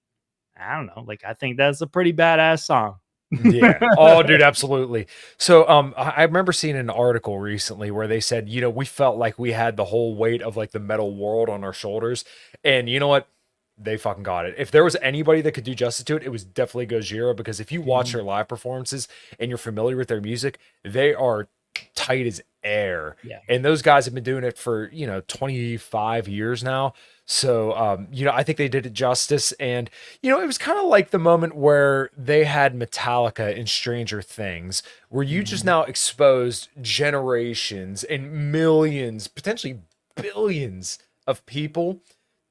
I don't know, like I think that's a pretty badass song. Oh, dude, absolutely. So I remember seeing an article recently where they said, you know, we felt like we had the whole weight of like the metal world on our shoulders, and you know what, they fucking got it. If there was anybody that could do justice to it, it was definitely Gojira, because if you watch their live performances and you're familiar with their music, they are tight as air. And those guys have been doing it for, you know, 25 years now. So, you know, I think they did it justice. And, you know, it was kind of like the moment where they had Metallica in Stranger Things, where you just now exposed generations and millions, potentially billions of people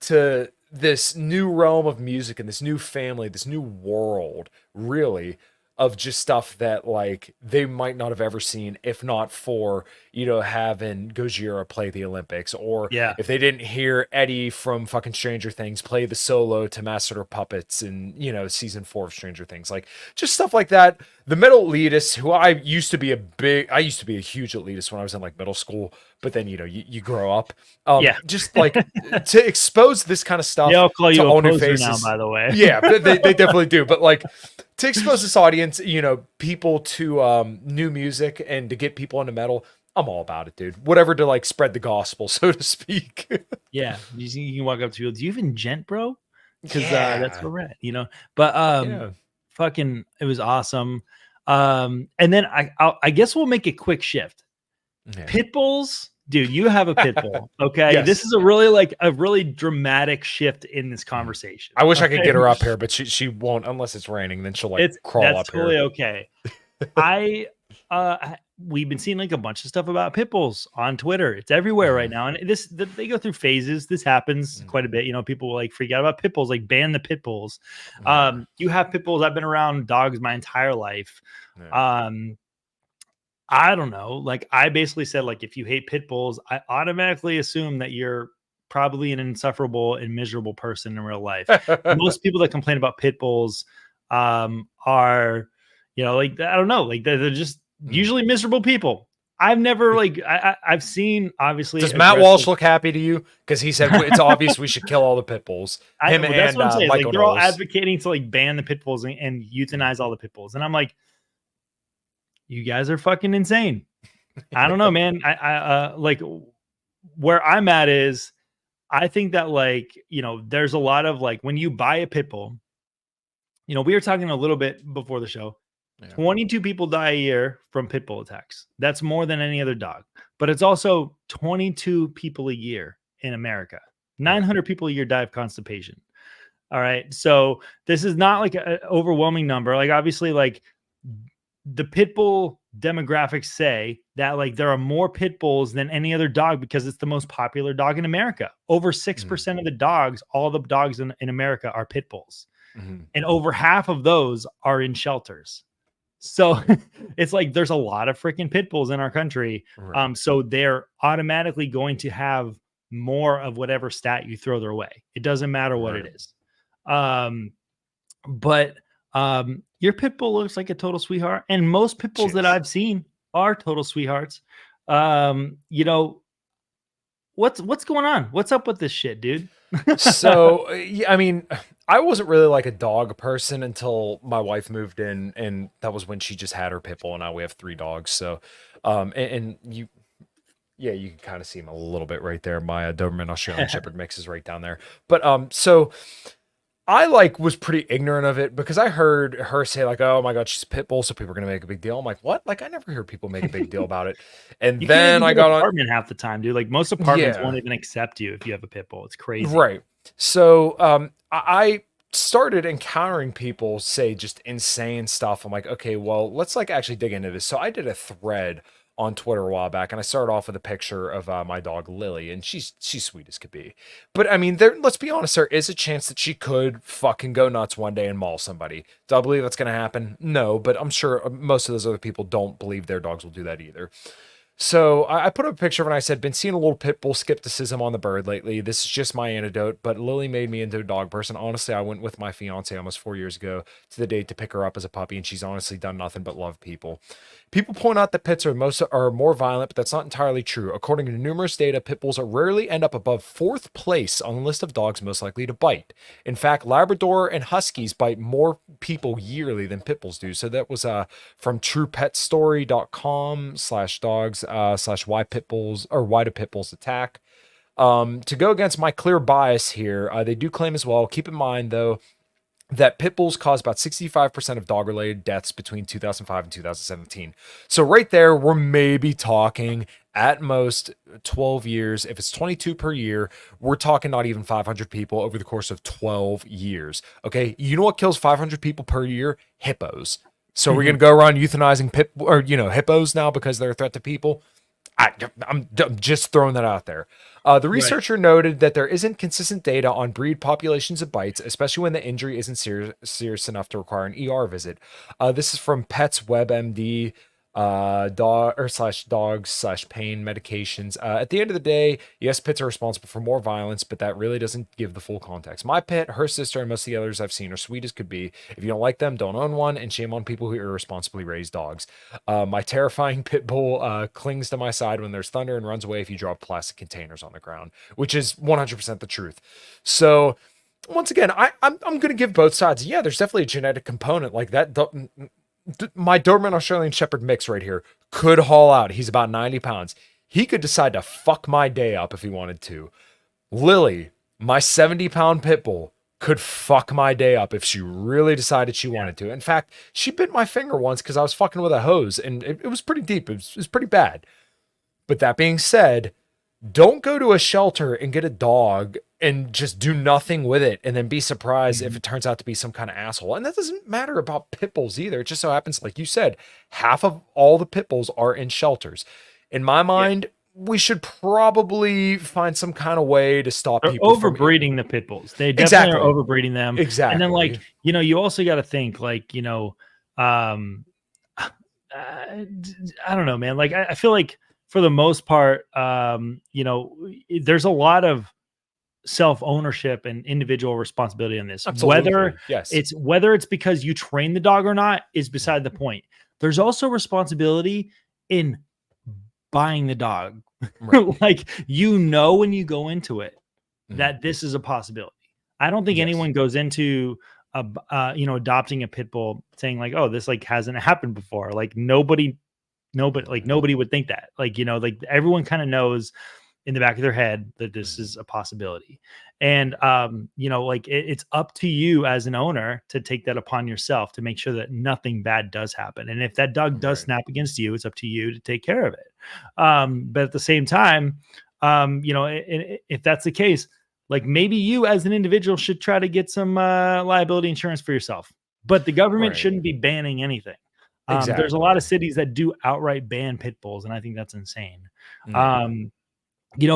to this new realm of music and this new family, this new world, really, of just stuff that like they might not have ever seen if not for, you know, having Gojira play the Olympics, or if they didn't hear Eddie from fucking Stranger Things play the solo to Master of Puppets in, you know, season 4 of Stranger Things, like just stuff like that. The middle elitists, who I used to be a huge elitist when I was in like middle school, but then, you know, you grow up, just like to expose this kind of stuff. They'll call you to a own your poser faces. now, by the way. Yeah, they definitely do. But like to expose this audience, you know, people to new music and to get people into metal, I'm all about it, dude. Whatever to like spread the gospel, so to speak. Yeah, you can walk up to people. Do you even gent, bro? Because that's where we're at, you know. But fucking, it was awesome. And then I guess we'll make a quick shift. Pit bulls, dude. You have a pit bull, okay? This is a really dramatic shift in this conversation. I wish I could get her up here, but she won't unless it's raining. Then she'll crawl up here. That's totally okay. We've been seeing like a bunch of stuff about pit bulls on Twitter. It's everywhere right now, and they go through phases. This happens quite a bit. You know, people will like freak out about pit bulls, like ban the pit bulls. You have pit bulls. I've been around dogs my entire life. I don't know. Like I basically said, like if you hate pit bulls, I automatically assume that you're probably an insufferable and miserable person in real life. Most people that complain about pit bulls are, you know, like I don't know, like they're just usually miserable people. I've never like I've seen obviously. Does Matt Walsh look happy to you? Because he said it's obvious we should kill all the pit bulls. Well, that's what I'm saying. Michael Like they're all Knowles. advocating to like ban the pit bulls and euthanize all the pit bulls, and I'm like, you guys are fucking insane. I don't know, man. I like where I'm at is I think that like, you know, there's a lot of like when you buy a pit bull, you know, we were talking a little bit before the show. 22 people die a year from pit bull attacks. That's more than any other dog, but it's also 22 people a year in America. 900 people a year die of constipation. All right. So this is not like an overwhelming number. Like obviously like the pit bull demographics say that like there are more pit bulls than any other dog because it's the most popular dog in America. Over 6% of the dogs, all the dogs in America are pit bulls. And over half of those are in shelters. So it's like there's a lot of freaking pit bulls in our country. Right. So they're automatically going to have more of whatever stat you throw their way. It doesn't matter what it is. But your pit bull looks like a total sweetheart. And most pit bulls that I've seen are total sweethearts. You know, what's going on? What's up with this shit, dude? So, I mean, I wasn't really like a dog person until my wife moved in, and that was when she just had her pit bull, and now we have 3 dogs. So, and you can kind of see him a little bit right there. My Doberman Australian Shepherd mix is right down there. But so I like was pretty ignorant of it because I heard her say like, "Oh my God, she's a pit bull," so people are gonna make a big deal. I'm like, "What?" Like I never hear people make a big deal about it. And you then I got an apartment half the time, dude. Like most apartments won't even accept you if you have a pit bull. It's crazy, right? So I started encountering people say just insane stuff. I'm like, okay, well, let's like actually dig into this. So I did a thread on Twitter a while back, and I started off with a picture of my dog Lily, and she's sweet as could be. But I mean, let's be honest, there is a chance that she could fucking go nuts one day and maul somebody. Do I believe that's going to happen? No, but I'm sure most of those other people don't believe their dogs will do that either. So I put up a picture of it and I said, been seeing a little pit bull skepticism on the bird lately. This is just my antidote, but Lily made me into a dog person. Honestly, I went with my fiance almost 4 years ago to the date to pick her up as a puppy, and she's honestly done nothing but love people. People point out that pits are more violent, but that's not entirely true. According to numerous data, pit bulls rarely end up above 4th place on the list of dogs most likely to bite. In fact, Labrador and Huskies bite more people yearly than pit bulls do. So that was from truepetstory.com/dogs/why pit bulls or why do pit bulls attack. To go against my clear bias here, they do claim as well. Keep in mind though, that pit bulls caused about 65% of dog-related deaths between 2005 and 2017. So right there, we're maybe talking at most 12 years. If it's 22 per year, we're talking not even 500 people over the course of 12 years. Okay, you know what kills 500 people per year? Hippos. So we're gonna go around euthanizing hippos now because they're a threat to people. I'm just throwing that out there. The researcher noted that there isn't consistent data on breed populations of bites, especially when the injury isn't serious enough to require an ER visit. This is from Pets WebMD, dogs/pain medications. At the end of the day, yes, pits are responsible for more violence, but that really doesn't give the full context. My pet, her sister, and most of the others I've seen are sweet as could be. If you don't like them, don't own one, and shame on people who irresponsibly raise dogs. My terrifying pit bull clings to my side when there's thunder and runs away if you drop plastic containers on the ground, which is 100% the truth. So once again, I'm going to give both sides. Yeah, there's definitely a genetic component like that. My Doberman Australian Shepherd mix right here could haul out. He's about 90 pounds. He could decide to fuck my day up if he wanted to. Lily, my 70-pound pit bull, could fuck my day up if she really decided she wanted to. In fact, she bit my finger once because I was fucking with a hose, and it was pretty deep. It was pretty bad. But that being said, don't go to a shelter and get a dog and just do nothing with it and then be surprised if it turns out to be some kind of asshole. And that doesn't matter about pit bulls either. It just so happens, like you said, half of all the pit bulls are in shelters. In my mind, we should probably find some kind of way to stop people overbreeding the pit bulls. They definitely are overbreeding them. Exactly. And then like, you also got to think like, I don't know, man. Like, I feel like for the most part, there's a lot of self-ownership and individual responsibility in this. Absolutely. Whether it's because you train the dog or not is beside the point. There's also responsibility in buying the dog. Right. Like, you know, when you go into it Mhm. that this is a possibility. I don't think Yes. anyone goes into adopting a pit bull saying like, oh, this like hasn't happened before. Like nobody would think that. Like, like everyone kind of knows in the back of their head that this is a possibility. And like it's up to you as an owner to take that upon yourself to make sure that nothing bad does happen. And if that dog does Right. snap against you, it's up to you to take care of it. But at the same time, if that's the case, like maybe you as an individual should try to get some liability insurance for yourself. But the government Right. shouldn't be banning anything. There's a lot of cities that do outright ban pit bulls, and I think that's insane. Yeah.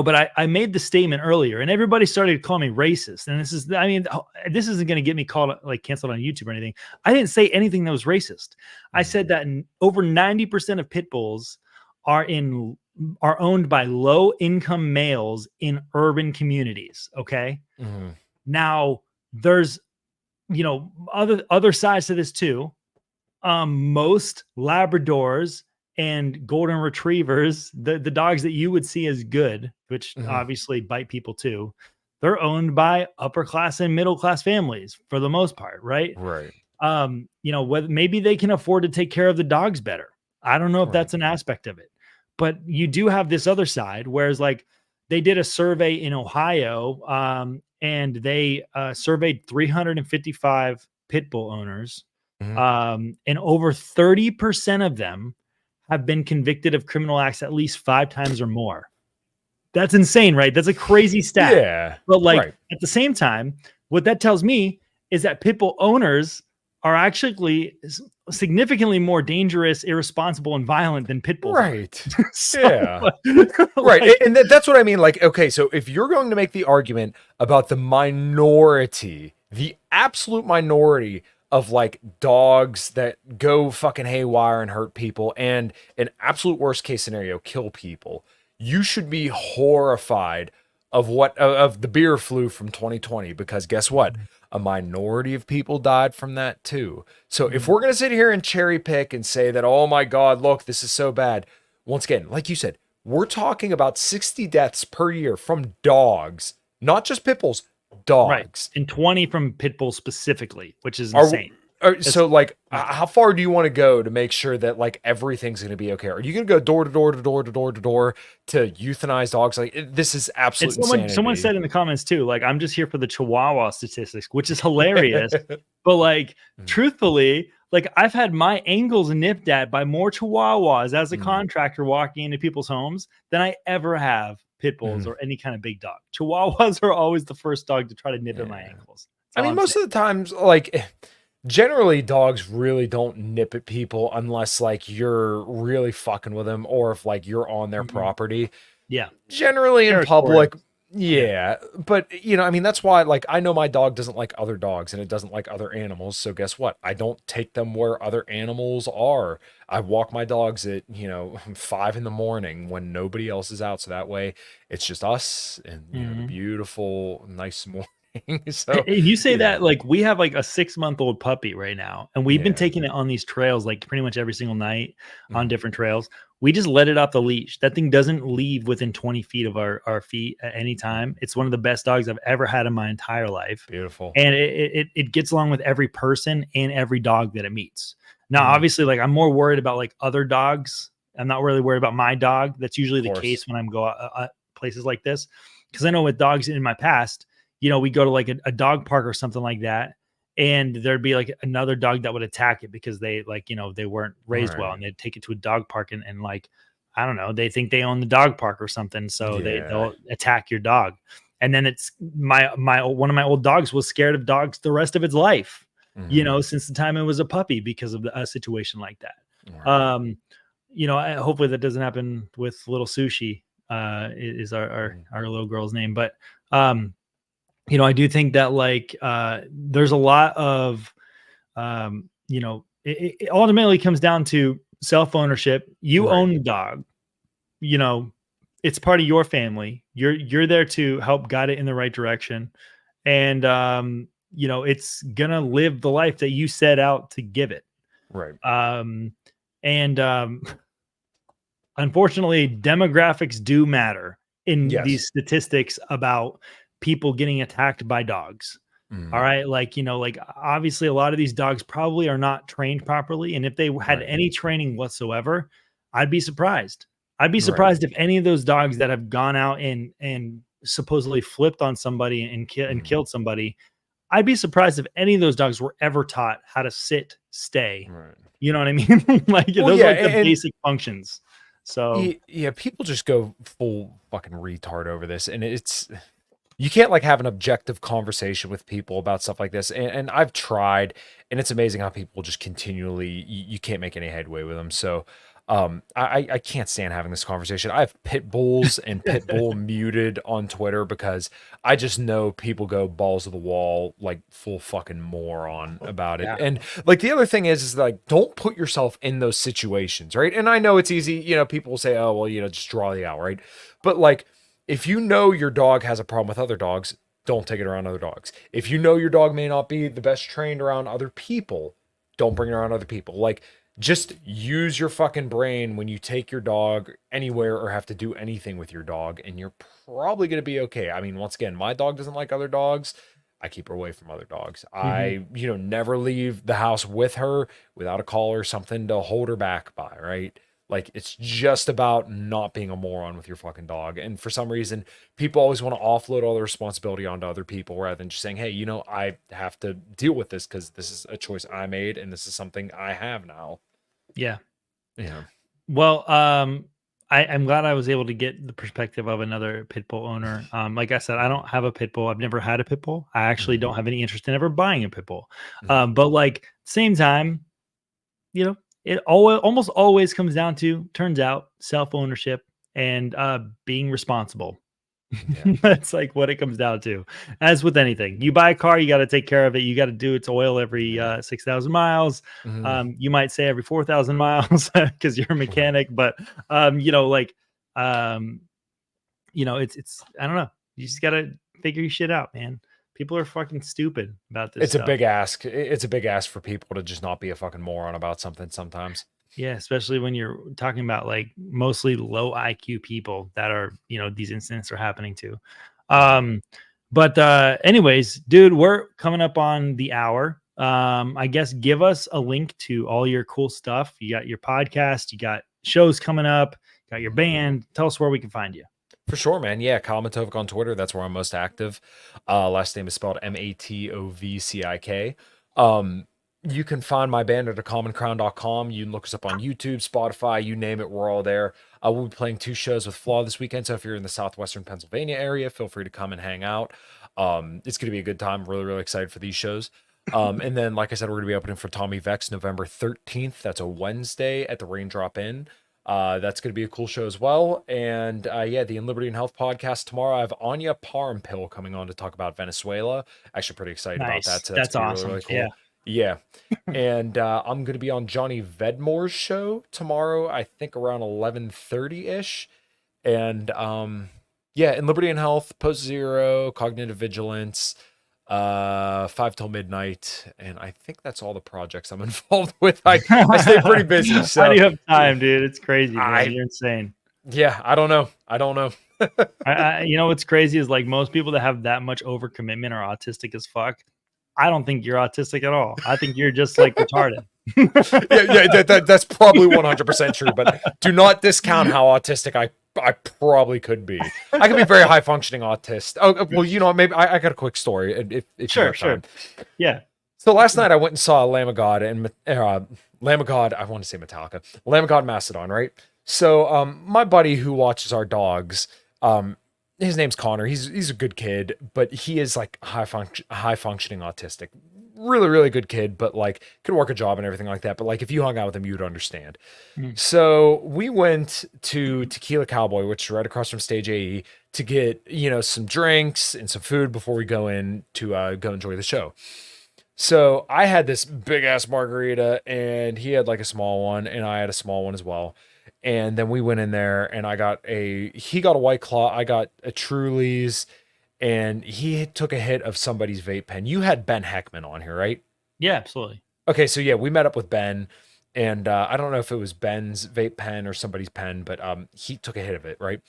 But I made the statement earlier, and everybody started calling me racist. And this isn't going to get me called like canceled on YouTube or anything. I didn't say anything that was racist. I said that over 90% of pit bulls are owned by low income males in urban communities. Okay. Mhm. Now there's, other sides to this too. Most Labradors and golden retrievers, the dogs that you would see as good, which obviously bite people too, they're owned by upper class and middle class families for the most part, right? Right. Whether maybe they can afford to take care of the dogs better. I don't know if that's an aspect of it, but you do have this other side, whereas like they did a survey in Ohio, and they surveyed 355 pit bull owners. And over 30% of them have been convicted of criminal acts at least 5 times or more. That's insane, right? That's a crazy stat. Yeah. But like at the same time, what that tells me is that pit bull owners are actually significantly more dangerous, irresponsible, and violent than pit bulls. Right. So, Yeah. like, Right. And that's what I mean. Like, okay, so if you're going to make the argument about the minority, the absolute minority of like dogs that go fucking haywire and hurt people, and an absolute worst case scenario, kill people, you should be horrified of the beer flu from 2020, because guess what? A minority of people died from that too. So if we're going to sit here and cherry pick and say that, oh my God, look, this is so bad. Once again, like you said, we're talking about 60 deaths per year from dogs, not just pit bulls, dogs. Right. And 20 from pit bulls specifically, which is insane. So like, how far do you want to go to make sure that like everything's going to be okay? Are you going to go door to door to door to door to door to euthanize dogs? Like this is absolute insanity. Someone said in the comments too, like, I'm just here for the Chihuahua statistics, which is hilarious. But like, truthfully, like I've had my ankles nipped at by more Chihuahuas as a contractor walking into people's homes than I ever have pit bulls or any kind of big dog. Chihuahuas are always the first dog to try to nip at my ankles. I mean, most of the times, like generally dogs really don't nip at people unless like you're really fucking with them, or if like you're on their property. Yeah. Generally in public. Yeah. But I mean, that's why like I know my dog doesn't like other dogs and it doesn't like other animals. So guess what? I don't take them where other animals are. I walk my dogs at 5 a.m. when nobody else is out. So that way it's just us and the beautiful, nice morning. So and you say that like we have like a 6-month-old puppy right now, and we've been taking it on these trails like pretty much every single night on different trails. We just let it off the leash. That thing doesn't leave within 20 feet of our feet at any time. It's one of the best dogs I've ever had in my entire life. Beautiful. And it gets along with every person and every dog that it meets. Now, obviously, like I'm more worried about like other dogs. I'm not really worried about my dog. That's usually the case when I'm going places like this, because I know with dogs in my past, we go to like a dog park or something like that, and there'd be like another dog that would attack it because they like, they weren't raised well, and they'd take it to a dog park and like, I don't know, they think they own the dog park or something. So they'll attack your dog. And then it's one of my old dogs was scared of dogs the rest of its life, since the time it was a puppy, because of a situation like that. Hopefully that doesn't happen with little Sushi, is our little girl's name. But, I do think that like there's a lot of, it ultimately comes down to self-ownership. You own the dog, it's part of your family. You're there to help guide it in the right direction. And, it's going to live the life that you set out to give it. Right. unfortunately, demographics do matter in Yes. these statistics about people getting attacked by dogs. Mhm. All right. Like, like obviously a lot of these dogs probably are not trained properly. And if they had Right. any training whatsoever, I'd be surprised. I'd be Right. surprised if any of those dogs that have gone out and supposedly flipped on somebody and Mhm. killed somebody, I'd be surprised if any of those dogs were ever taught how to sit, stay. Right. You know what I mean? Like Well, those yeah, are like the and basic functions. So yeah, people just go full fucking retard over this, and you can't like have an objective conversation with people about stuff like this. And I've tried, and it's amazing how people just continually you can't make any headway with them. So I can't stand having this conversation. I have pit bulls and pit bull muted on Twitter because I just know people go balls to the wall like full fucking moron about it. Yeah. And like the other thing is like don't put yourself in those situations, right? And I know it's easy, people will say, oh well, just draw the out, right? But like if you know your dog has a problem with other dogs, don't take it around other dogs. If you know your dog may not be the best trained around other people, don't bring it around other people. Like, just use your fucking brain when you take your dog anywhere or have to do anything with your dog, and you're probably going to be okay. I mean, once again, my dog doesn't like other dogs. I keep her away from other dogs. I, never leave the house with her without a collar or something to hold her back by, right? Like, it's just about not being a moron with your fucking dog. And for some reason, people always want to offload all the responsibility onto other people rather than just saying, hey, I have to deal with this because this is a choice I made and this is something I have now. Yeah. Yeah. Well, I'm glad I was able to get the perspective of another pit bull owner. Like I said, I don't have a pit bull. I've never had a pit bull. I actually don't have any interest in ever buying a pit bull. But like same time, it almost always comes down to, turns out, self-ownership and being responsible. Yeah. That's like what it comes down to. As with anything, you buy a car, you got to take care of it. You got to do its oil every 6,000 miles. You might say every 4,000 miles because you're a mechanic, but it's I don't know. You just got to figure your shit out, man. People are fucking stupid about this. It's stuff. a big ask. It's a big ask for people to just not be a fucking moron about something sometimes. Yeah, especially when you're talking about like mostly low IQ people that are, these incidents are happening to. But anyways, dude, we're coming up on the hour. I guess give us a link to all your cool stuff. You got your podcast, you got shows coming up, got your band. Tell us where we can find you. For sure, man. Yeah, Kyle Matovcik on Twitter. That's where I'm most active. Last name is spelled Matovcik. You can find my band at acommoncrown.com. You can look us up on YouTube, Spotify, you name it, we're all there. We'll be playing 2 shows with Flaw this weekend, so if you're in the southwestern Pennsylvania area, feel free to come and hang out. It's going to be a good time. Really, really excited for these shows. And then, like I said, we're going to be opening for Tommy Vex November 13th. That's a Wednesday at the Raindrop Inn. That's going to be a cool show as well. And the In Liberty and Health podcast tomorrow. I have Anya Parampil coming on to talk about Venezuela. Actually, pretty excited about that. So that's awesome. Really, really cool. Yeah. And I'm going to be on Johnny Vedmore's show tomorrow, I think around 11:30-ish. And In Liberty and Health, Post Zero, Cognitive Vigilance, 5 till midnight, and I think that's all the projects I'm involved with. I stay pretty busy. So how do you have time, dude? It's crazy, man. You're insane. Yeah, I don't know. What's crazy is like most people that have that much overcommitment are autistic as fuck. I don't think you're autistic at all. I think you're just like retarded. That's probably 100% true, but do not discount how autistic I probably could be. I could be very high functioning autist. Oh, well, maybe I got a quick story. If sure. Yeah. So last night I went and saw Lamb of God and Lamb of God. I want to say Metallica. Lamb of God Mastodon, right? So my buddy who watches our dogs, his name's Connor. He's a good kid, but he is like high functioning autistic. Really, really good kid, but like could work a job and everything like that. But like if you hung out with him, you'd understand. So we went to Tequila Cowboy, which is right across from Stage AE, to get some drinks and some food before we go in to go enjoy the show. So I had this big ass margarita, and he had like a small one, and I had a small one as well. And then we went in there, and he got a White Claw, I got a Truly's, and he took a hit of somebody's vape pen. You had Ben Heckman on here, right? Yeah, absolutely. Okay, so yeah, we met up with Ben, and I don't know if it was Ben's vape pen or somebody's pen, but he took a hit of it, right?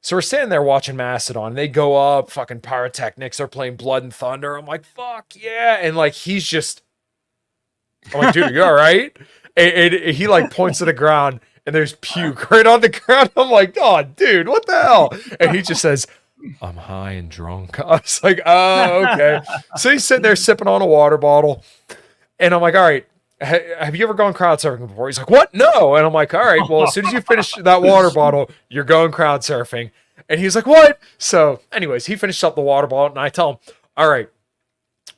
So we're standing there watching Mastodon. They go up, fucking pyrotechnics. They're playing Blood and Thunder. I'm like, fuck yeah. And like, he's just, I'm like, dude, are you all right? And he like points to the ground and there's puke right on the ground. I'm like, oh, dude, what the hell? And he just says, I'm high and drunk. I was like, oh, okay. So he's sitting there sipping on a water bottle. And I'm like, all right, have you ever gone crowd surfing before? He's like, what? No. And I'm like, all right, well, as soon as you finish that water bottle, you're going crowd surfing. And he's like, what? So anyways, he finished up the water bottle and I tell him, all right,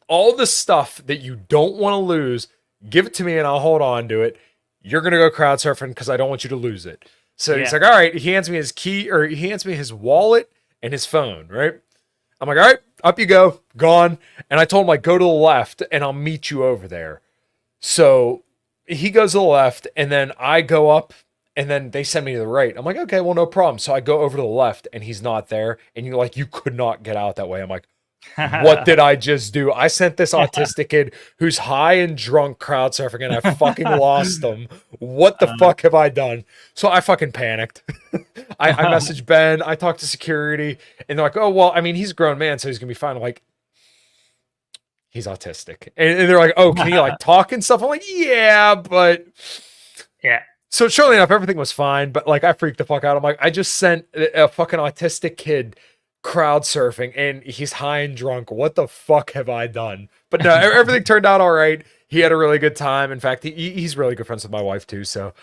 all the stuff that you don't want to lose, give it to me and I'll hold on to it. You're going to go crowd surfing because I don't want you to lose it. So he's like, all right, he hands me his key, or he hands me his wallet and his phone, right? I'm like, all right, up you go, gone. And I told him, like, go to the left and I'll meet you over there. So he goes to the left and then I go up and then they send me to the right. I'm like, okay, well, no problem. So I go over to the left and he's not there. And you're like, you could not get out that way. I'm like, what did I just do? I sent this autistic kid who's high and drunk crowd surfing and I fucking lost him. What the fuck have I done? So I fucking panicked. I messaged Ben. I talked to security and they're like, oh, well, I mean, he's a grown man, so he's going to be fine. I'm like, he's autistic. And they're like, oh, can he like talk and stuff? I'm like, yeah, but yeah. So surely enough, everything was fine. But like, I freaked the fuck out. I'm like, I just sent a fucking autistic kid crowd surfing and he's high and drunk. What the fuck have I done? But no, everything turned out all right. He had a really good time. In fact, he's really good friends with my wife too. So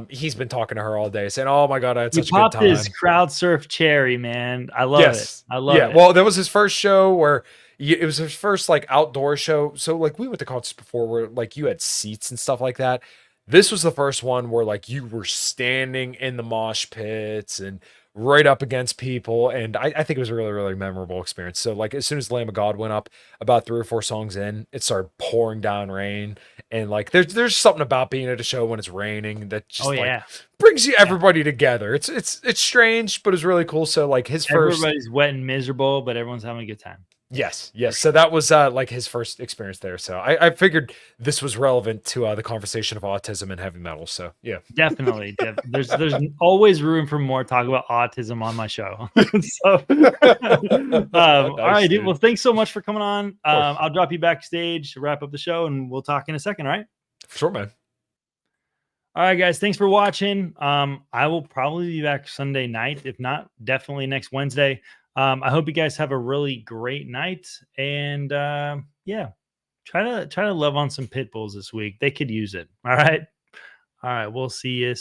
he's been talking to her all day saying, oh my God, I had such a good time. His crowd surf cherry, man. I love it. I love it. Well, that was his first show where it was his first like outdoor show. So like we went to concerts before where like you had seats and stuff like that. This was the first one where like you were standing in the mosh pits and right up against people. And I think it was a really, really memorable experience. So like as soon as Lamb of God went up about 3 or 4 songs in, it started pouring down rain. And like there's something about being at a show when it's raining that just brings you everybody together. It's strange, but it's really cool. So like everybody's wet and miserable, but everyone's having a good time. Yes. So that was like his first experience there. So I figured this was relevant to the conversation of autism and heavy metal. So yeah, definitely. There's always room for more talk about autism on my show. So, all right, dude. Well, thanks so much for coming on. I'll drop you backstage to wrap up the show, and we'll talk in a second. All right. Sure, man. All right, guys. Thanks for watching. I will probably be back Sunday night. If not, definitely next Wednesday. I hope you guys have a really great night, and yeah, try to love on some pit bulls this week. They could use it. All right. We'll see you